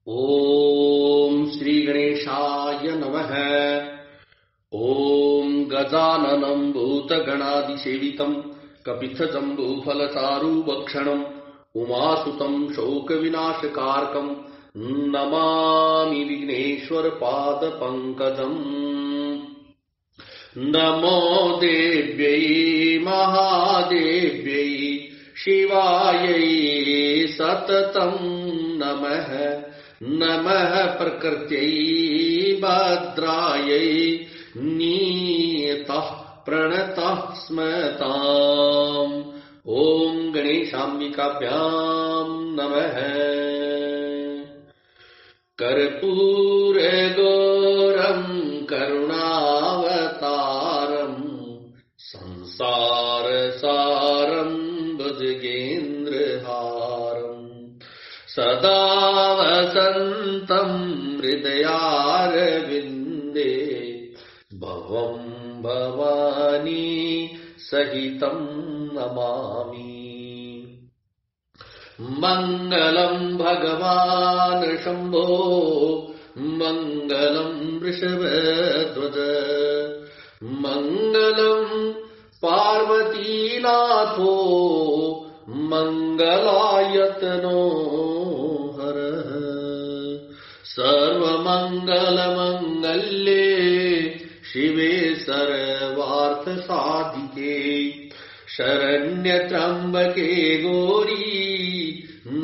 ओम श्री गणेशाय नमः। ओम गजाननं भूतगणादिसेवितं कपित्थजम्बूफलचारुभक्षणं उमासुतं शोकविनाशकारकं नमामि विघ्नेश्वरपादपङ्कजम्। नमो देव्यै महादेव्यै शिवायै सततं नमः। नमः प्रकृत्यै भद्रायै नियतः प्रणतः स्मताम्। ओम गणेशाम्बिकाभ्यां नमः। कर्पूरगौरं करुणावतारं संसारसारं भुजगेन्द्रहारं सदा वसन्तं हृदयारविन्दे भवं भवानी सहितं नमामि। मंगलं भगवान् शंभो मंगलं वृषभध्वज मंगलं पार्वतीनाथो मंगलायतनो हरः। सर्वमंगलमंगल्ये शिवे सर्वार्थसाधिके शरण्य त्र्यंबके गौरी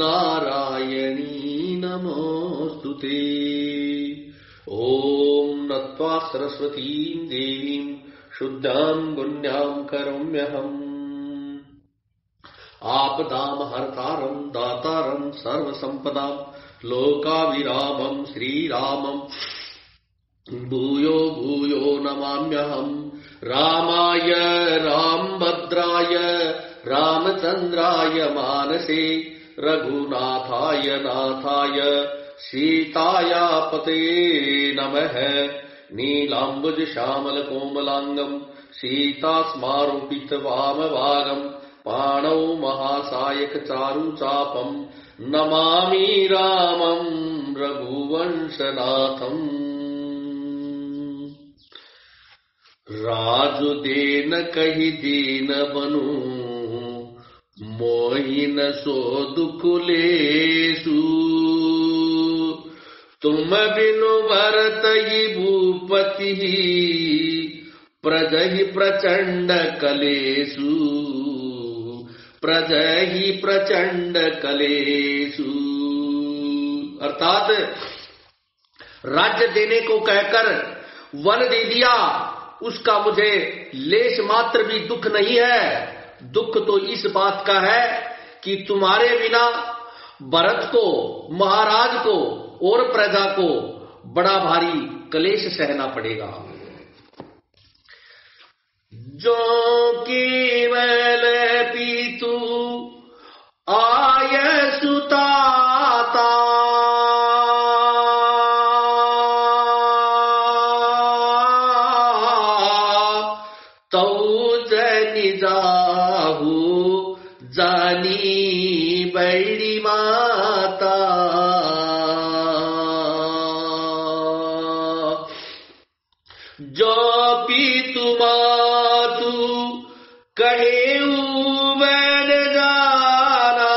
नारायणी नमोस्तुते। ओम नत्वा सरस्वतीं देवीं शुद्धां गुण्यां करोम्यहम्। आपदां हर्तारं दातारं सर्वसंपदां लोकाभिरामं श्रीरामं भूयो भूयो नमाम्यहम्। रामाय रामभद्राय रामचन्द्राय मानसे रघुनाथाय नाथाय सीताया पते नमः। नीलाम्बुज श्यामल कोमलांगं सीतास्मारूपित वामभागं पाणौ महासायक चारुचापं नमामि रामं रघुवंशनाथम्। राजु देन कहि दीन बनु मोहिन सो दुख लेसु। तुम बिनु भरतहि भूपति प्रजहि प्रचंड कलेसु। प्रजहि प्रचंड कलेसु अर्थात राज्य देने को कहकर वन दे दिया, उसका मुझे लेश मात्र भी दुख नहीं है। दुख तो इस बात का है कि तुम्हारे बिना भरत को, महाराज को और प्रजा को बड़ा भारी क्लेश सहना पड़ेगा। जो केवल पीतु आय सुताता जाहू जानी बड़ी माता। जो पीतु मातु कहे बैन जाना।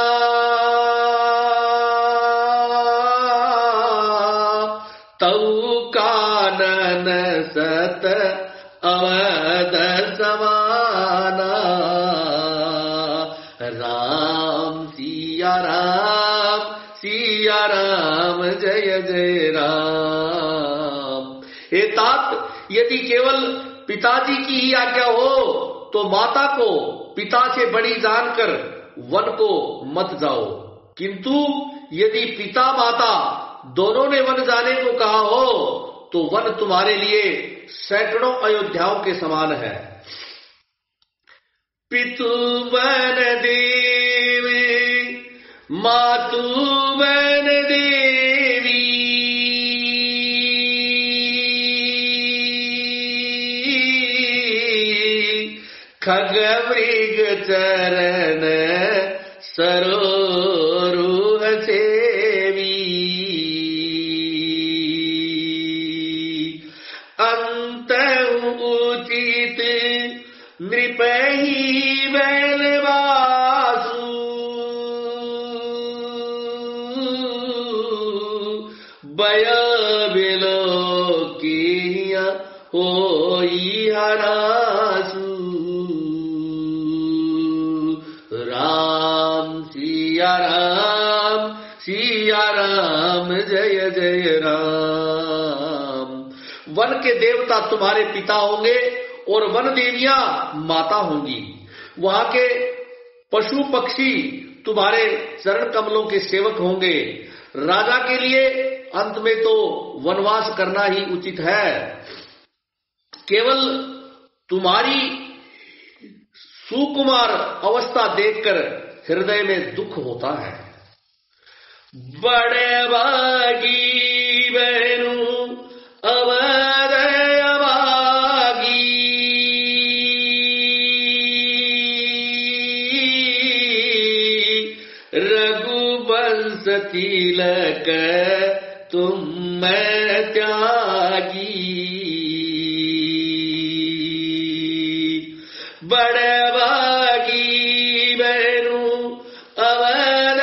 तऊ कानन सत अवध समाना। राम सिया राम जय जय राम। हे तात, यदि केवल पिताजी की ही आज्ञा हो तो माता को पिता से बड़ी जानकर वन को मत जाओ, किंतु यदि पिता माता दोनों ने वन जाने को कहा हो तो वन तुम्हारे लिए सैकड़ों अयोध्याओं के समान है। पितु वन देवी मातु वन देवी। खग मृग चरण सरोरुह सेवी। पही बैलवासु बय बिलो किया होई हरासु। राम सिया राम सिया राम जय जय राम। वन के देवता तुम्हारे पिता होंगे और वन देवियां माता होंगी। वहां के पशु पक्षी तुम्हारे चरण कमलों के सेवक होंगे। राजा के लिए अंत में तो वनवास करना ही उचित है। केवल तुम्हारी सुकुमार अवस्था देखकर हृदय में दुख होता है। बड़े बागी बहनू अवध अभागी रघुवंश तिलक तुम मैं त्यागी। बड़े बागी बहनू अवध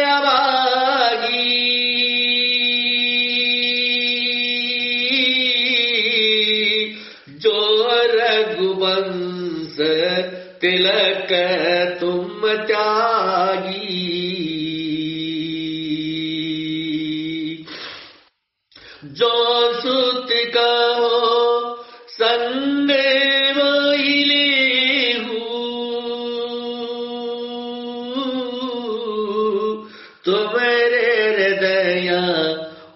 अभागी जो रघुवंश तिलक तुम त्यागी। जो सुत कहो संग वही तुम्हारे हृदय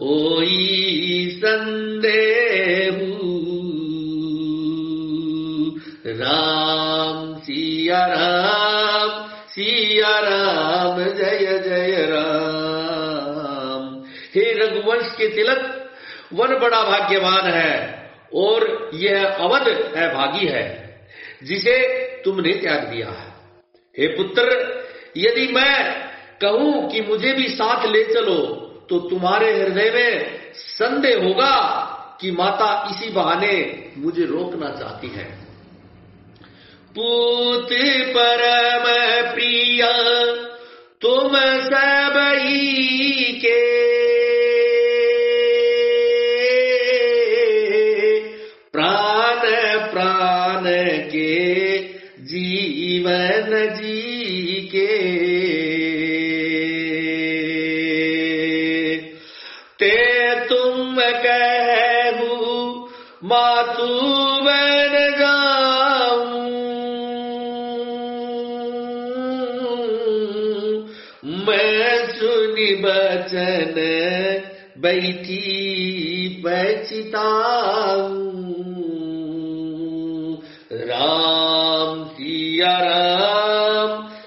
होई संदेहु। राम सिया राम जय जय राम। हे रघुवंश के तिलक, वन बड़ा भाग्यवान है और यह अवध अभागी है जिसे तुमने त्याग दिया है। हे पुत्र, यदि मैं कहूं कि मुझे भी साथ ले चलो तो तुम्हारे हृदय में संदेह होगा कि माता इसी बहाने मुझे रोकना चाहती है। पूत परम प्रिय तुम सबई के प्राण प्राण के जीवन जी के ते तुम कहू मातु बन जाऊं मैं सुनि बचन बैठी पछताऊं। राम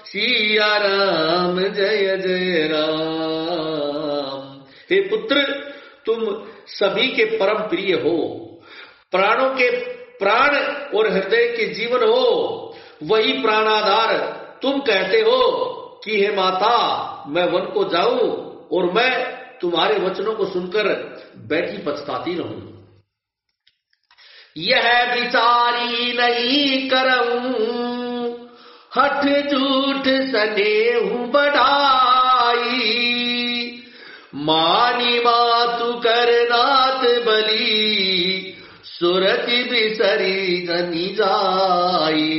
सिया राम जय जय राम। हे पुत्र, तुम सभी के परम प्रिय हो, प्राणों के प्राण और हृदय के जीवन हो। वही प्राणाधार तुम कहते हो कि हे माता, मैं वन को जाऊं और मैं तुम्हारे वचनों को सुनकर बैठी पछताती रहूं। यह विचारी नहीं करऊं हठ झूठ सनेहु बढ़ाई मानी मातु करनाथ बली सुरति बिसरी जनी जाई।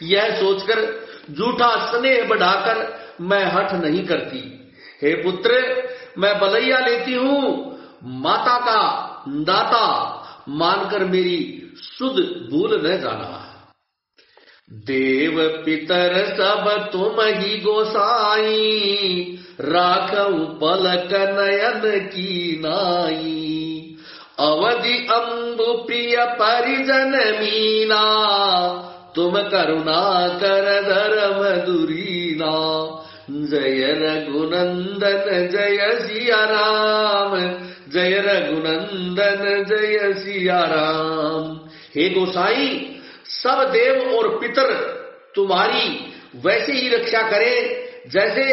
यह सोचकर झूठा स्नेह बढ़ाकर मैं हठ नहीं करती। हे पुत्र, मैं बलैया लेती हूँ, माता का दाता मानकर मेरी सुध भूल न जाना। देव पितर सब तुम ही गोसाई राखऊ पलक नयन की नाई। अवधि अम्बु प्रिय परिजन मीना तुम करुणा कर धर्म दुरीना। जय रघुनंदन जय सिया राम, जय रघुनंदन जय सिया राम। हे गोसाई, सब देव और पितर तुम्हारी वैसे ही रक्षा करें जैसे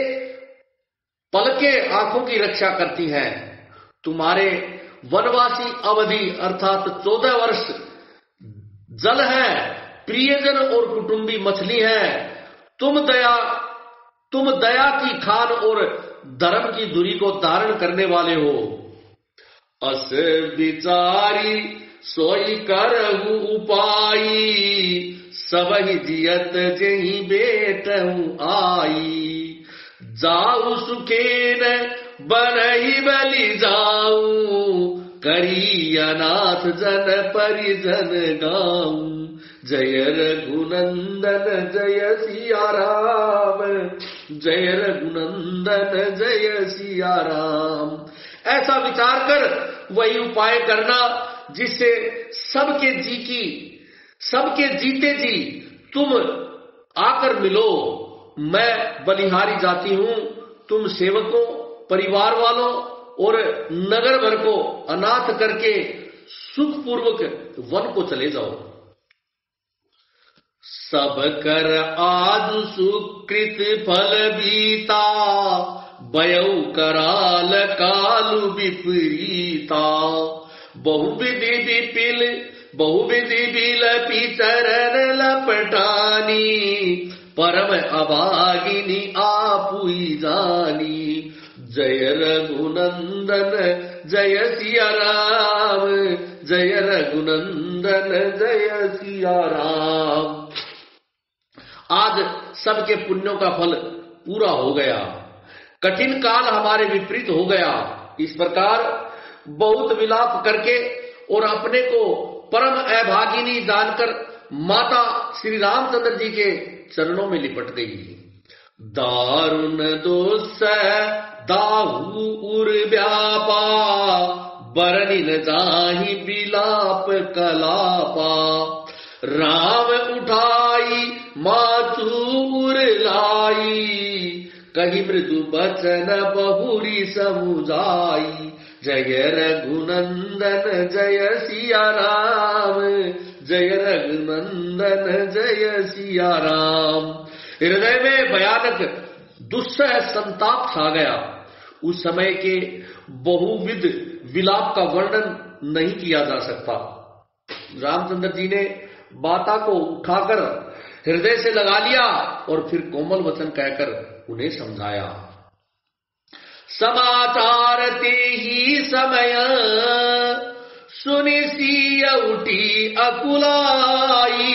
पलके आंखों की रक्षा करती हैं। तुम्हारे वनवासी अवधि अर्थात 14 वर्ष जल है, प्रियजन और कुटुंबी मछली है। तुम दया की खान और धर्म की धुरी को धारण करने वाले हो। अस विचारी सोई करहु उपाई, सबहि जियत जेहि बेटहु आई। जाऊ सुखेन बनहि बलि जाऊ, करी अनाथ जन परिजन गाऊं। जय रघुनंदन जय सिया राम, जय रघुनंदन जय सिया राम। ऐसा विचार कर वही उपाय करना जिससे सबके जीते जी तुम आकर मिलो। मैं बलिहारी जाती हूं, तुम सेवकों, परिवार वालों और नगर भर को अनाथ करके सुखपूर्वक वन को चले जाओ। सब कर आज सुकृत फल बीता, बयऊ कराल कालु विपरीता। बहुविधि बिलपि चरण लपटानी, परम अभागिनी आपुई जानी। जय रघुनंदन जय सिया राम, जय रघुनंदन जय सिया राम। आज सबके पुण्यों का फल पूरा हो गया, कठिन काल हमारे विपरीत हो गया। इस प्रकार बहुत विलाप करके और अपने को परम अभागिनी जानकर माता श्री रामचंद्र जी के चरणों में लिपट गई। दारुण दोष दाहु उर व्यापा, बरनी न जाहि बिलाप कलापा। राम उठाई माथुर लाई, कही मृदु बचन बहुरी समुझाई। जय रघुनंदन जय सिया राम, जय रघुनंदन जय सिया राम। हृदय में भयानक दुस्सह संताप छा गया। उस समय के बहुविध विलाप का वर्णन नहीं किया जा सकता। रामचंद्र जी ने बाता को उठाकर हृदय से लगा लिया और फिर कोमल वचन कहकर उन्हें समझाया। समाचार ते ही समय, सुनि सिय उठी अकुलाई।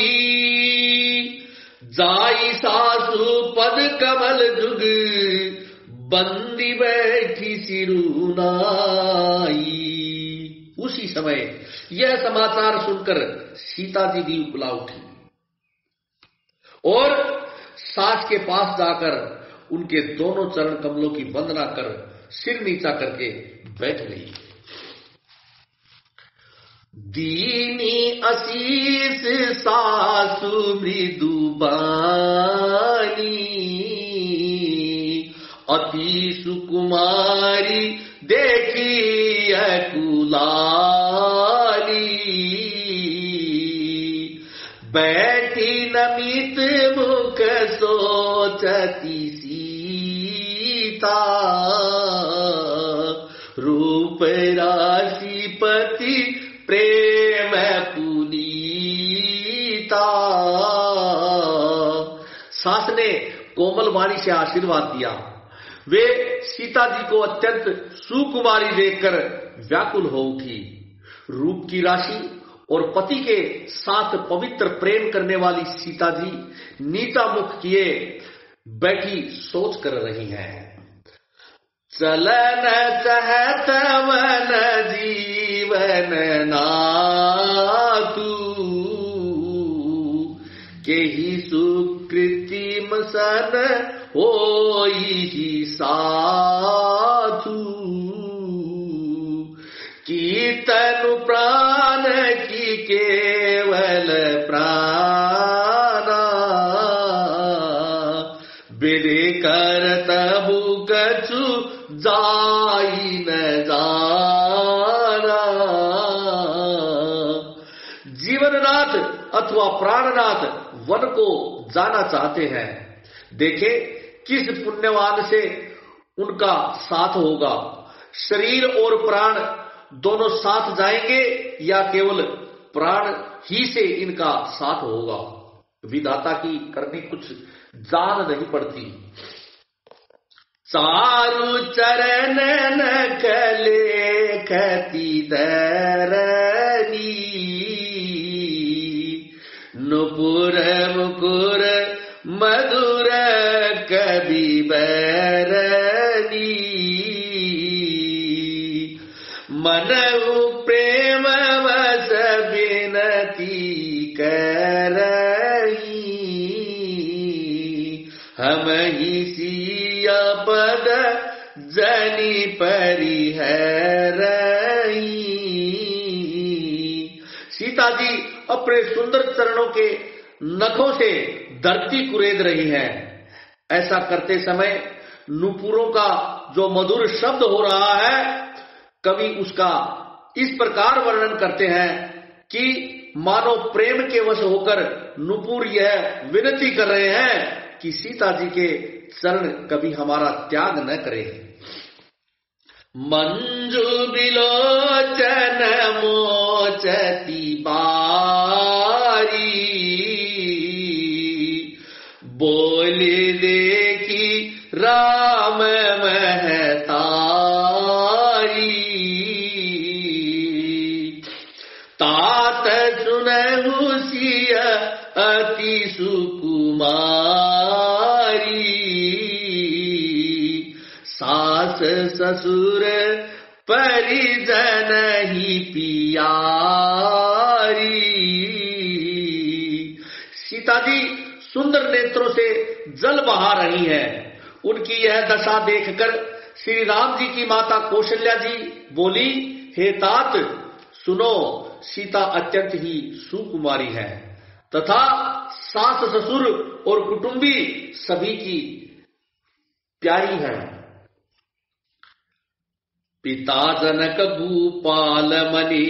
जाई सासु पद कमल जुग, बंदी बैठी सिरुनाई। उसी समय यह समाचार सुनकर सीता जी भी उकला उठी और सास के पास जाकर उनके दोनों चरण कमलों की वंदना कर सिर नीचा करके बैठ गई। दीनी आशीष सासु मृदु बानी, अति सुकुमारी देखी अकुलाली। बैठी नमित मुख सोचती सीता, रूप राशिपति प्रेम पुनीता। सास ने कोमल वाणी से आशीर्वाद दिया। वे सीता जी को अत्यंत सुकुमारी देखकर व्याकुल हो उठी। रूप की राशि और पति के साथ पवित्र प्रेम करने वाली सीता जी नीचा मुख किए बैठी सोच कर रही हैं। चलन चहत मन जीवन नातु, के ही सुकृतिम सन होई साधु। कीर्तन प्राण की केवल प्राणा, बिरे कर तबु कछु जाई न जाना। जीवननाथ अथवा प्राणनाथ वन को जाना चाहते हैं। देखे किस पुण्यवान से उनका साथ होगा। शरीर और प्राण दोनों साथ जाएंगे या केवल प्राण ही से इनका साथ होगा। विधाता की करनी कुछ जान नहीं पड़ती। चारु चरण नखले खती धरनी, नुपुर मुकुर मधुर कवि बैरनी, मनहु प्रेम वस बिनती करही, हम ही सिया पद जनि परिहरही। सीता जी अपने सुंदर चरणों के नखों से धरती कुरेद रही है। ऐसा करते समय नुपुरों का जो मधुर शब्द हो रहा है, कवि उसका इस प्रकार वर्णन करते हैं कि मानो प्रेम के वश होकर नुपुर यह विनती कर रहे हैं कि सीता जी के चरण कभी हमारा त्याग न करें। मंजू बिलोचन मोचती बारी, बोले देखी राम महतारी, तात सुनहु सिय अति सुकुमारी, सास ससुर परिजन ही पियारी। सीता जी सुंदर नेत्रों से जल बहा रही हैं। उनकी यह दशा देखकर श्री राम जी की माता कौशल्या जी बोली, हे तात सुनो, सीता अत्यंत ही सुकुमारी है तथा सास ससुर और कुटुंबी सभी की प्यारी है। पिता जनक भूपाल मणि,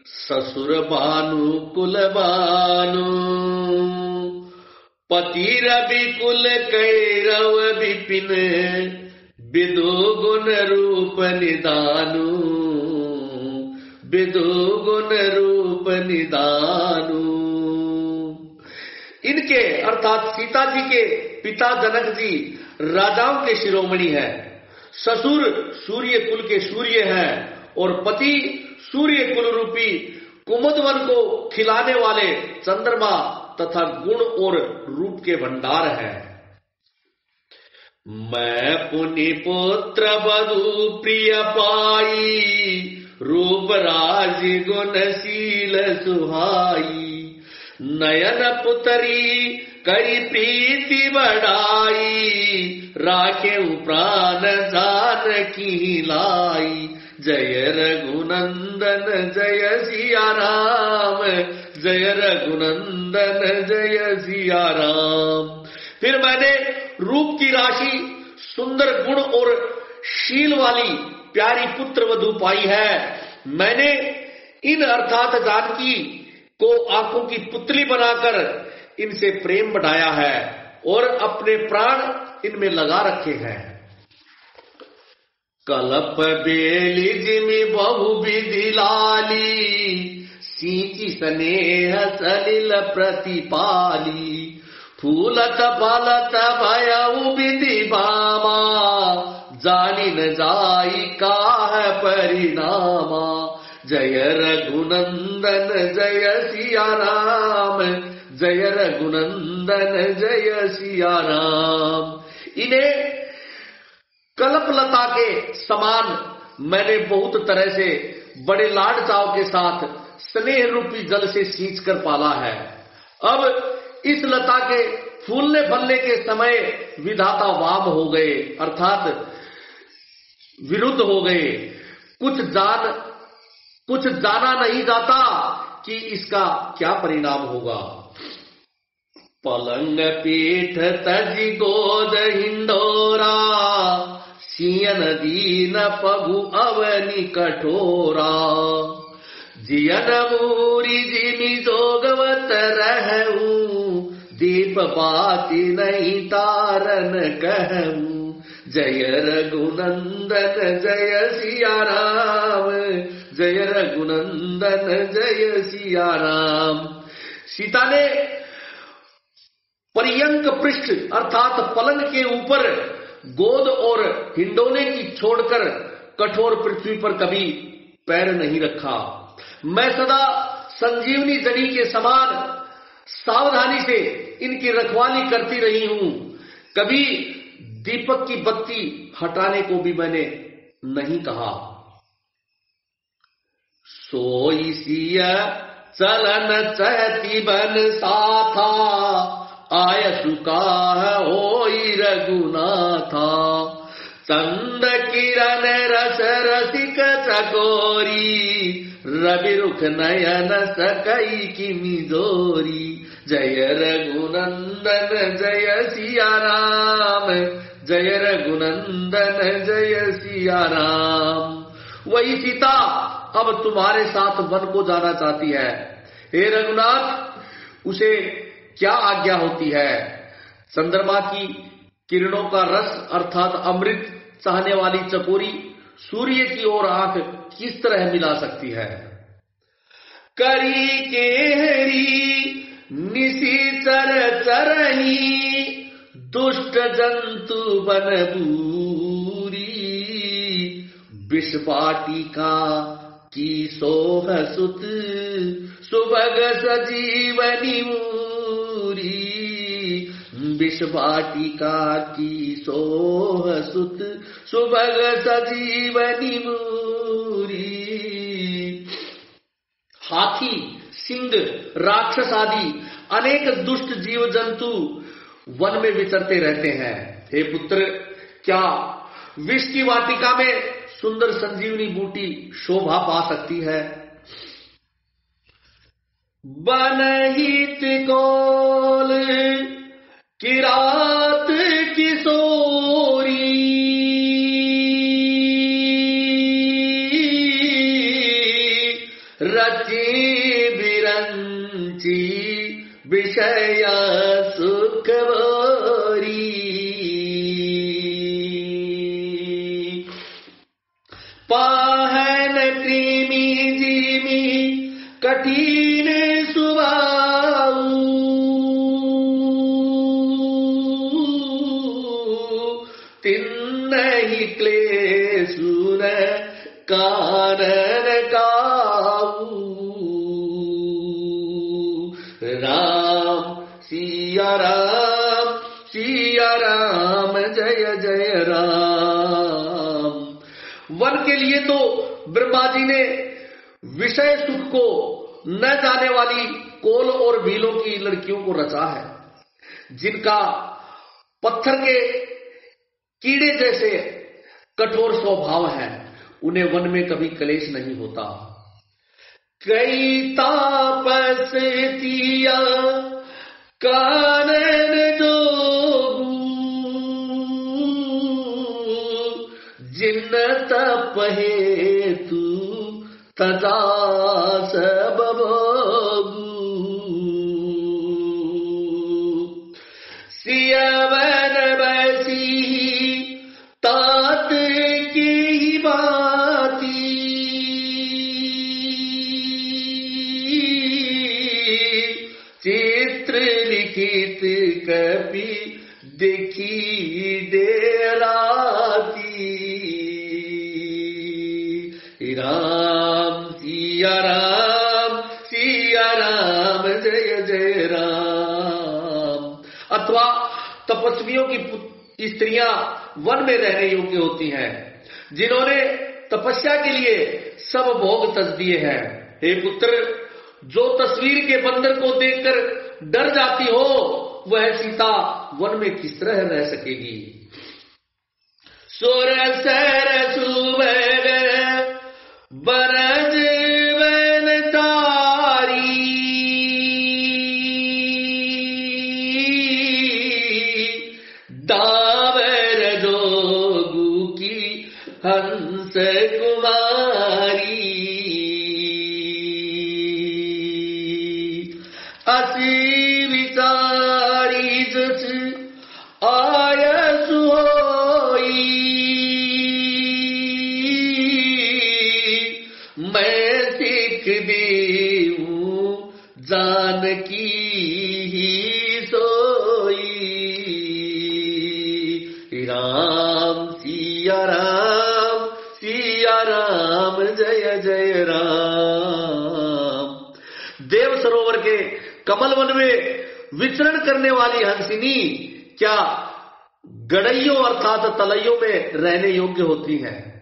ससुर भानु कुल बानु, पति रवि कुल कैरव विपिन, विदु गुण रूप निदानु, विदु गुण रूप निदानु। इनके अर्थात सीता जी के पिता जनक जी राजाओं के शिरोमणि हैं, ससुर सूर्य कुल के सूर्य हैं और पति सूर्य कुल रूपी कुमुदवन को खिलाने वाले चंद्रमा तथा गुण और रूप के भंडार हैं। मैं पुनि पुत्र वधु प्रिय पाई, रूप राज गुणशील सुहाई, नयन पुतरी करी प्रीति बढ़ाई, राखे प्राण जानकी लाई, जय रघुनंदन जय सिया राम, जय रघुनंदन जय सिया राम। फिर मैंने रूप की राशि, सुंदर गुण और शील वाली प्यारी पुत्र वधु पाई है। मैंने इन अर्थात जानकी को आंखों की पुतली बनाकर इनसे प्रेम बढ़ाया है और अपने प्राण इनमें लगा रखे हैं। कलप बेली जिमि बहु विधि लाली, सींची स्नेह सलिल प्रतिपाली, फूलत फलत भयउ विधि भामा, जानी न जाई काह परिणामा, जय रघुनंदन जय सिया राम, जय रघुनंदन जय सिया राम। इन्हें कल्पलता के समान मैंने बहुत तरह से बड़े लाड चाव के साथ स्नेह रूपी जल से सींच कर पाला है। अब इस लता के फूलने फलने के समय विधाता वाम हो गए, अर्थात विरुद्ध हो गए। कुछ जाना नहीं जाता कि इसका क्या परिणाम होगा। पलंग पीठ तजी गोद हिंडोरा, सियन दीन पगु अवनि कठोरा, जियन मूरी जिमि जोगवत रहूं, दीप बाती नहीं तारन कहूं, जय रघुनंदन जय सिया राम, जय रघुनंदन जय सिया राम। सीता ने पर्यंक पृष्ठ अर्थात पलंग के ऊपर गोद और हिंडोले की छोड़कर कठोर पृथ्वी पर कभी पैर नहीं रखा। मैं सदा संजीवनी जनी के समान सावधानी से इनकी रखवाली करती रही हूं। कभी दीपक की बत्ती हटाने को भी मैंने नहीं कहा। सोई सिया चलन चहती बन साथा, आय सुका होई रघुनाथा। चंद किरण रस रसिक चकोरी, रवि रुख नयन सकई की मिजोरी। जय रघुनंदन जय सिया राम, जय रघुनंदन जय सिया राम। वही सीता अब तुम्हारे साथ वन को जाना चाहती है। हे रघुनाथ, उसे क्या आज्ञा होती है? चंद्रमा की किरणों का रस अर्थात अमृत चाहने वाली चकोरी सूर्य की ओर आंख किस तरह मिला सकती है? करी केहरी निशिचर चरही, दुष्ट जंतु बन बूरी। विष वाटिका की सोह सुत, सुभग सजीवनी मूरी। विष वाटिका की सोह सुत, सुभग सजीवनी मूरी। हाथी, सिंह, राक्षस आदि अनेक दुष्ट जीव जंतु वन में विचरते रहते हैं। हे पुत्र, क्या विष की वाटिका में सुंदर संजीवनी बूटी शोभा पा सकती है? बनहित कोल किरात किशोरी, रची बिरंची विषय सुखवरी। पाहन कृमि जिमि कठिन सुबाऊ, तिन्हि क्लेशु न कारण काऊ। राम सिया राम, सिया राम जय जय राम। वन के लिए तो ब्रह्मा जी ने विषय सुख को न जाने वाली कोल और भीलों की लड़कियों को रचा है, जिनका पत्थर के कीड़े जैसे कठोर स्वभाव है। उन्हें वन में कभी क्लेश नहीं होता। कई तापस किया कानन जोगू, जिन तप हेतु तथा सब भोगू। सियावन बसी तात की बाती, चित्र लिखित कपि देखी डेराती। राम सिया राम, सिया राम जय जय राम। अथवा तपस्वियों की स्त्रियां वन में रहने योग्य होती हैं, जिन्होंने तपस्या के लिए सब भोग तज दिए हैं। हे पुत्र, जो तस्वीर के बंदर को देखकर डर जाती हो, वह सीता वन में किस तरह रह सकेगी? सुर सर सुबह बरज वन तारी, दावर जोगू की हंस कुमारी। असी विचारी जस आयस होई, मैं सिख देऊं जानकी ही सोई। राम जय जय राम। देव सरोवर के कमल वन में विचरण करने वाली हंसिनी क्या गड़ैयों अर्थात तलैयों में रहने योग्य होती हैं?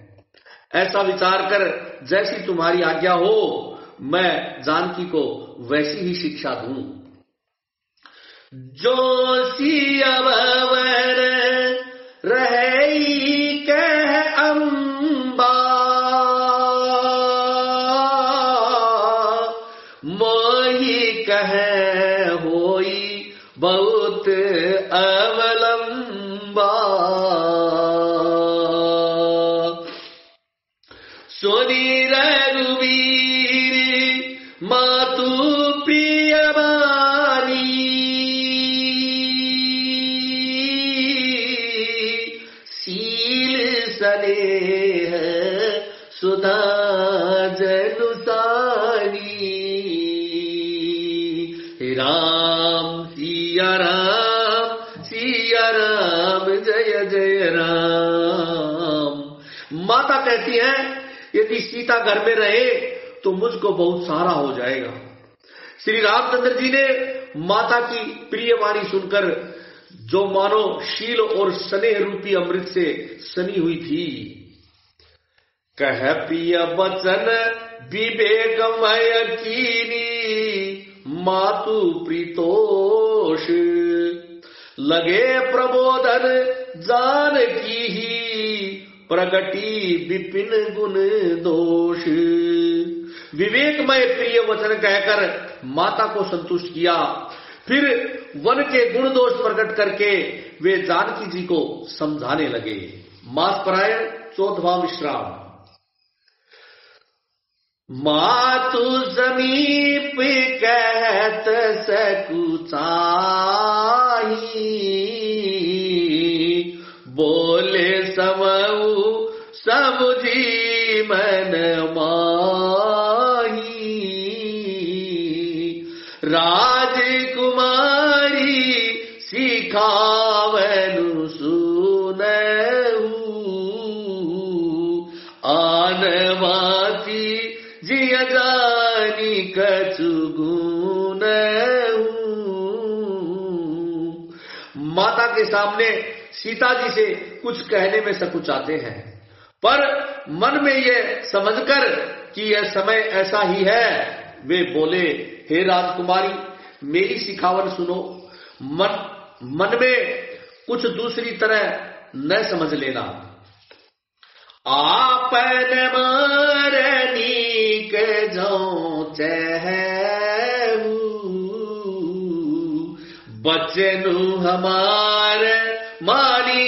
ऐसा विचार कर जैसी तुम्हारी आज्ञा हो मैं जानकी को वैसी ही शिक्षा दूं। जो सिया भवर रहे कह अम्बा, मोही कह होई बहुत अवलंबा। सोनी रघुवीर मातु प्रिय बानी, सील स्नेह सुधा जनुसानी। राम सिया राम जय जय राम। माता कहती है यदि सीता घर में रहे तो मुझको बहुत सहारा हो जाएगा। श्री रामचंद्र जी ने माता की प्रिय वाणी सुनकर जो मानो शील और स्नेह रूपी अमृत से सनी हुई थी, कह प्रिय वचन विवेकमय कीनी, मातु प्रीतोष लगे प्रबोधन जानकी ही, प्रगति विपिन गुण दोष। विवेकमय प्रिय वचन कहकर माता को संतुष्ट किया, फिर वन के गुण दोष प्रकट करके वे जानकी जी को समझाने लगे। मास परायण 14वां विश्राम। मातु समीप कहत सकुचाही, बोले समऊ समुझी मन माही। राजकुमारी सिखावनु सुनऊ, आनवासी जिया जानी कछु गुनऊ। माता के सामने सीता जी से कुछ कहने में सकुचाते हैं, पर मन में यह समझकर कि यह समय ऐसा ही है, वे बोले हे राजकुमारी मेरी सिखावन सुनो, मन में कुछ दूसरी तरह न समझ लेना। आपन मारनी के जो चहू, बचनु हमार मारी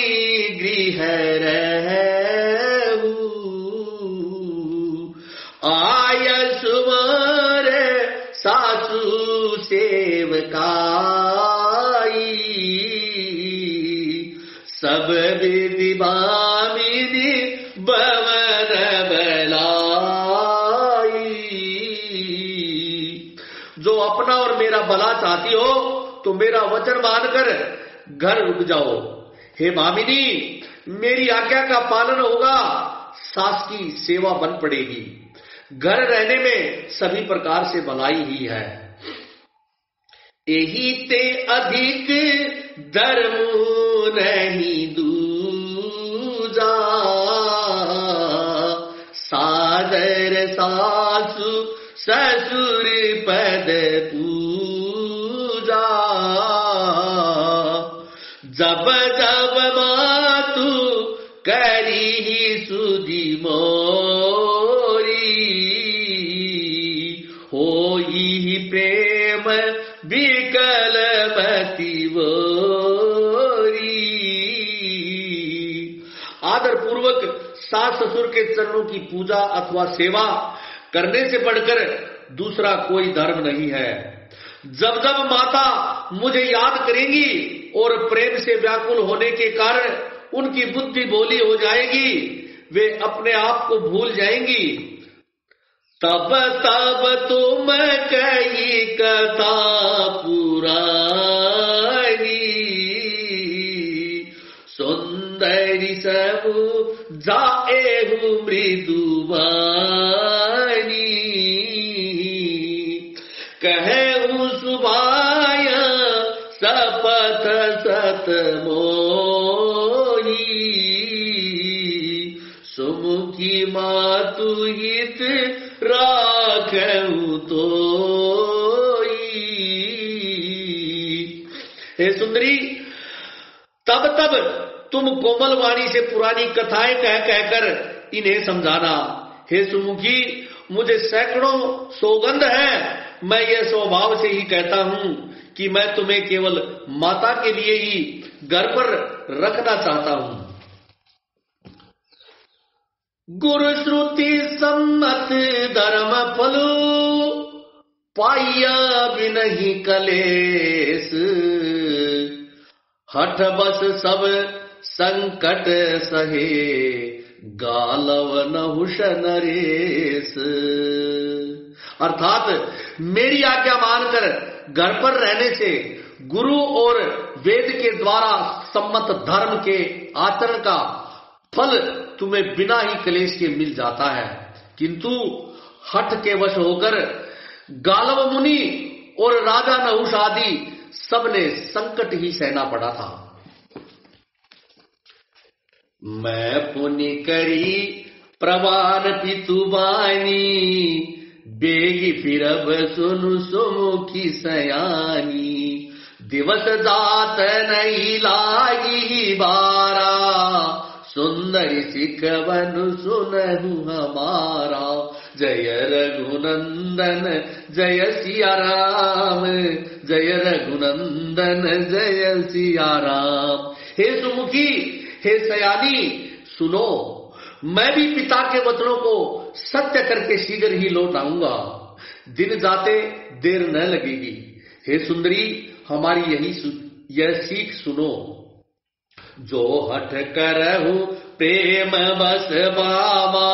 गृह रहू। आय सुमार सासु सेवकाई, सब विधि भामिनी भवन बलाई। जो अपना और मेरा भला चाहती हो तो मेरा वचन मानकर घर रुक जाओ। हे भामिनी मेरी आज्ञा का पालन होगा, सास की सेवा बन पड़ेगी, घर रहने में सभी प्रकार से भलाई ही है। यही ते अधिक धर्म नहीं दूजा, सादर सासु ससुर पद पूजा। जब जब मातु करी ही सुधि मोरी, होई प्रेम विकल मति वोरी। आदर पूर्वक सास ससुर के चरणों की पूजा अथवा सेवा करने से बढ़कर दूसरा कोई धर्म नहीं है। जब जब माता मुझे याद करेंगी और प्रेम से व्याकुल होने के कारण उनकी बुद्धि भोली हो जाएगी, वे अपने आप को भूल जाएंगी, तब तब तुम कही कथा पुरानी, सुंदरी समू जा एहु मृदु वाणी, कहूँ सुभाय सपथ सत मोही, सुमुखी मातु हित राखहु तोई। हे सुंदरी, तब तब तुम कोमल वाणी से पुरानी कथाएं कह कहकर इन्हें समझाना। हे सुमुखी, मुझे सैकड़ों सौगंध है, मैं ये स्वभाव से ही कहता हूं कि मैं तुम्हें केवल माता के लिए ही घर पर रखना चाहता हूं। गुरु श्रुति सम्मत धर्म फलु, पाइया बिनहि कलेस, हठ बस सब संकट सहे, गालव नहुष नरेश। अर्थात मेरी आज्ञा मानकर घर पर रहने से गुरु और वेद के द्वारा सम्मत धर्म के आचरण का फल तुम्हें बिना ही क्लेश के मिल जाता है, किंतु हठ के वश होकर गालव मुनि और राजा नहुष आदि सबने संकट ही सहना पड़ा था। मैं पुनि करी प्रवान पितु बानी, बेगी फिरब सुनु सुमुखी सयानी, दिवस जात नहीं लागी बारा, सुंदरी सिखवन सुनहु हमारा। जय रघुनंदन जय सिया राम, जय रघुनंदन जय सिया राम। हे सुमुखी, हे सयानी, सुनो, मैं भी पिता के वचनों को सत्य करके शीघ्र ही लौट आऊंगा, दिन जाते देर न लगेगी। हे सुंदरी, हमारी यह सीख सुनो। जो हठ करहु प्रेम बस बामा,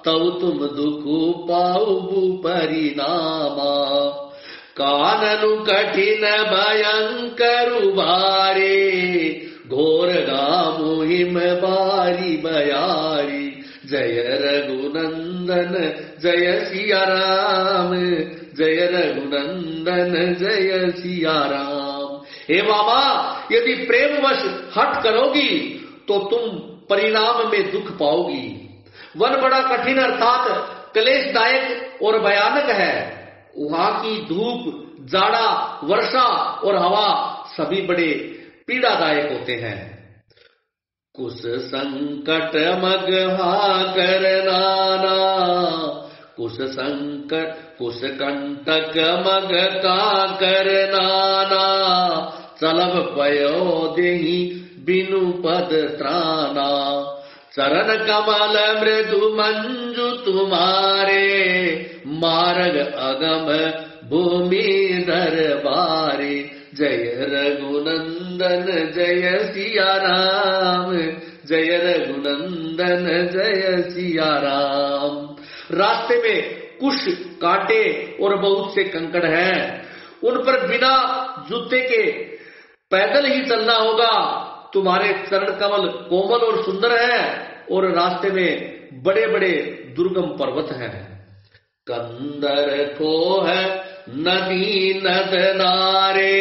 तब तुम दुख पाऊ परिणामा। काननु कठिन भयंकर बारे, घोर गामु हिम बारी बयारी। जय रघुनंदन जय सिया राम, जय रघुनंदन जय सिया राम। हे मामा, यदि प्रेमवश हट करोगी तो तुम परिणाम में दुख पाओगी। वन बड़ा कठिन अर्थात क्लेशदायक और भयानक है। वहां की धूप, जाड़ा, वर्षा और हवा सभी बड़े पीड़ादायक होते हैं। कुश संकट मग हाकर नाना, कुश संकट कुश कंटक मग काकर नाना। चलब पयो देहि बिनु पद त्राना, चरण कमल मृदु मंजु तुम्हारे। मार्ग अगम भूमि दरबारे, जय रघुनंदन जय सिया राम, जय रघुनंदन जय सिया राम। रास्ते में कुश, कांटे और बहुत से कंकड़ हैं, उन पर बिना जूते के पैदल ही चलना होगा। तुम्हारे चरण कमल कोमल और सुंदर हैं और रास्ते में बड़े बड़े दुर्गम पर्वत हैं। कंदर को है नदी नद नारे,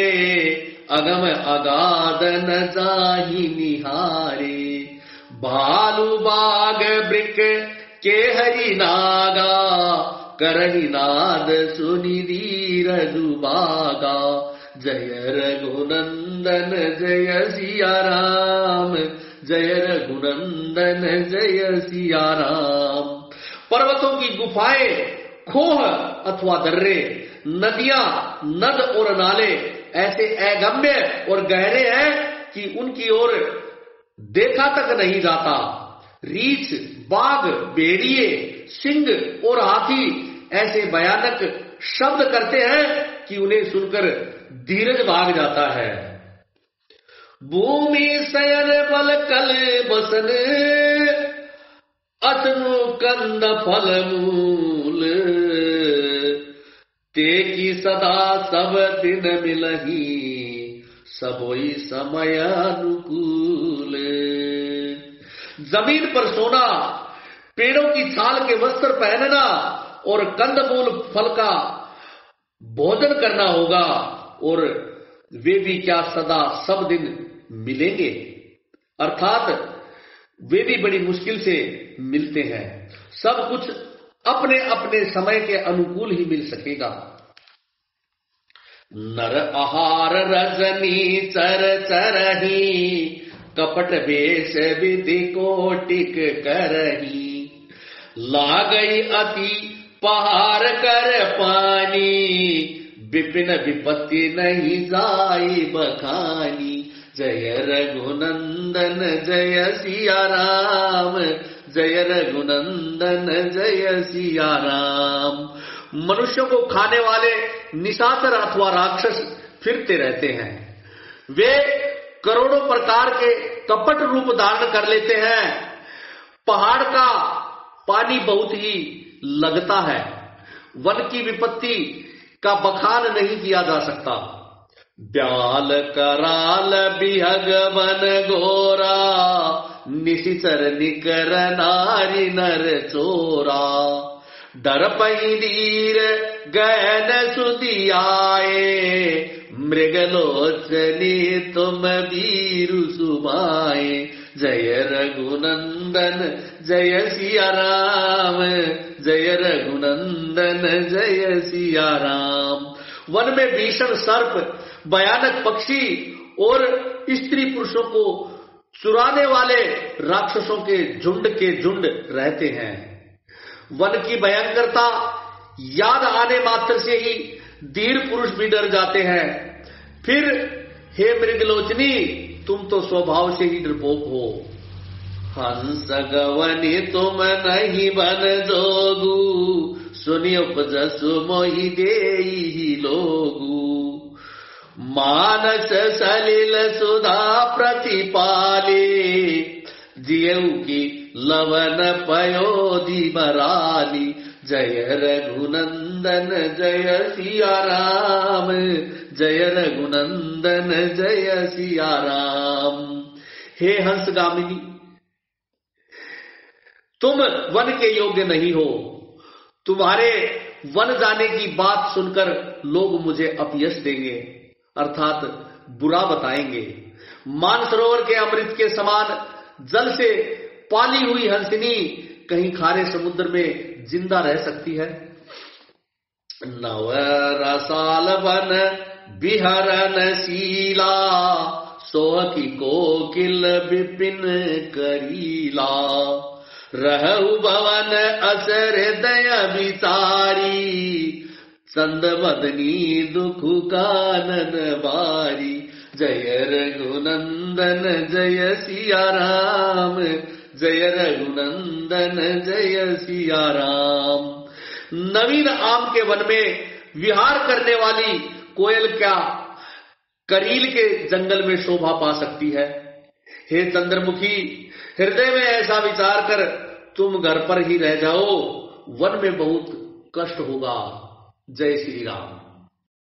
अगम अगाध न जाहि निहारे। भालू बाग ब्रिक के हरि नागा, करहि नाद सुनि धीरजु बागा। जय रघुनंदन जय सिया राम, जय रघुनंदन जय सिया राम। पर्वतों की गुफाएं, खोह अथवा दर्रे, नदियां, नद और नाले ऐसे अगम्य और गहरे हैं कि उनकी ओर देखा तक नहीं जाता। रीछ, बाघ, भेड़िए, सिंह और हाथी ऐसे भयानक शब्द करते हैं कि उन्हें सुनकर धीरज भाग जाता है। भूमि शयन बल कल बसन, असनु कंद फल मूल। ते की सदा सब दिन मिलही, सबोई समय अनुकूल। जमीन पर सोना, पेड़ों की छाल के वस्त्र पहनना और कंदमूल फल का भोजन करना होगा, और वे भी क्या सदा सब दिन मिलेंगे, अर्थात वे भी बड़ी मुश्किल से मिलते हैं। सब कुछ अपने अपने समय के अनुकूल ही मिल सकेगा। नर आहार रजनी चर चरही, कपट वेश विधि कोटिक करही, लागई अति पहाड़ कर पानी, विपिन विपत्ति नहीं जाई बखानी। जय रघुनंदन जय सिया राम, जय रघुनंदन जय सिया राम। मनुष्यों को खाने वाले निशाचर अथवा राक्षस फिरते रहते हैं। वे करोड़ों प्रकार के कपट रूप धारण कर लेते हैं। पहाड़ का पानी बहुत ही लगता है। वन की विपत्ति का बखान नहीं किया जा सकता। ब्याल कराल बिहग वन घोरा, निशिचर निकर नारी नर चोरा। डर पहिरीर गहन सुदियाए, मृगलोचनी तुम वीरु सुमाए। जय रघुनंदन जय सिया राम, जय रघुनंदन जय सिया राम। वन में भीषण सर्प, भयानक पक्षी और स्त्री पुरुषों को चुराने वाले राक्षसों के झुंड रहते हैं। वन की भयंकरता याद आने मात्र से ही धीर पुरुष भी डर जाते हैं। फिर हे मृगलोचनी, तुम तो स्वभाव से ही डरपोक हो। हंस गवनी तुम नहीं बन जोगू, सुनि उपजसु मोहि देहि लोगू। मानस सलिल सुधा प्रतिपाले, जियऊ की लवन पयोधि बराली। जय रघुनंदन जय सिया राम, जय रघुनंदन जय सिया राम। हे हंसगामिनी, तुम वन के योग्य नहीं हो। तुम्हारे वन जाने की बात सुनकर लोग मुझे अपयश देंगे, अर्थात बुरा बताएंगे। मानसरोवर के अमृत के समान जल से पाली हुई हंसिनी कहीं खारे समुद्र में जिंदा रह सकती है? नव रसाल वन बिहरन शीला, सोहकी कोकिल विपिन करीला। रहु भवन अस हृदय विचारी, चंद मदनी दुख कानन बारी। जय रघुनंदन जय सिया राम, जय रघुनंदन जय सिया राम। नवीन आम के वन में विहार करने वाली कोयल क्या करील के जंगल में शोभा पा सकती है? हे चंद्रमुखी, हृदय में ऐसा विचार कर तुम घर पर ही रह जाओ, वन में बहुत कष्ट होगा। जय श्री राम।